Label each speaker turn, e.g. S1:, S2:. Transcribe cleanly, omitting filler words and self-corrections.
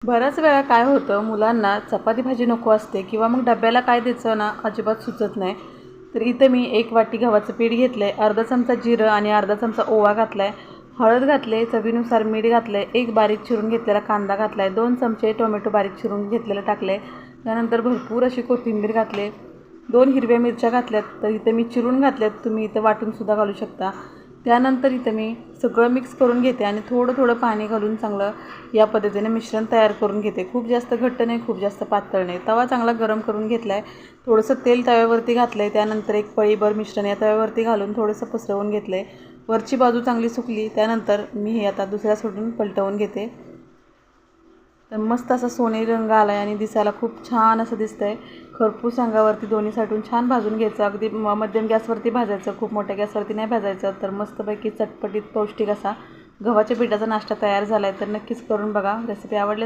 S1: बऱ्याच वेळा काय होतं, मुलांना चपाती भाजी नको असते किंवा मग डब्याला काय द्यायचं ना अजिबात सुचत नाही. तर इथं मी 1 वाटी गव्हाचं पीठ घेतलं आहे, अर्धा चमचा जिरं आणि अर्धा चमचा ओवा घातला आहे, हळद घातले, चवीनुसार मीठ घातलं आहे, 1 बारीक चिरून घेतलेला कांदा घातला आहे, 2 चमचे टोमॅटो बारीक चिरून घेतलेलं टाकले. त्यानंतर भरपूर अशी कोथिंबीर घातले, 2 हिरव्या मिरच्या घातल्यात, तर इथं मी चिरून घातल्यात, तुम्ही इथं वाटूनसुद्धा घालू शकता. त्यानंतर इथं मी सगळं मिक्स करून घेते आणि थोडं थोडं पाणी घालून चांगलं या पद्धतीने मिश्रण तयार करून घेते. खूप जास्त घट्ट नाही, खूप जास्त पातळ नाही. तवा चांगला गरम करून घेतला आहे, थोडंसं तेल तव्यावरती घातलं आहे, त्यानंतर 1 पळीभर मिश्रण या तव्यावरती घालून थोडंसं पसरवून घेतलं आहे. वरची बाजू चांगली सुकली, त्यानंतर मी हे आता दुसऱ्या साईडून पलटवून घेते. तर मस्त असा सोनेरी रंग आला आहे आणि दिसायला खूप छान असं दिसतं आहे. खरपूस अंगावरती दोन्ही साईडून छान भाजून घ्यायचं, अगदी मध्यम गॅसवरती भाजायचं, खूप मोठ्या गॅसवरती नाही भाजायचं. तर मस्तपैकी चटपटीत पौष्टिक असा गव्हाच्या पिठाचा नाश्ता तयार झाला आहे. तर नक्कीच करून बघा. रेसिपी आवडली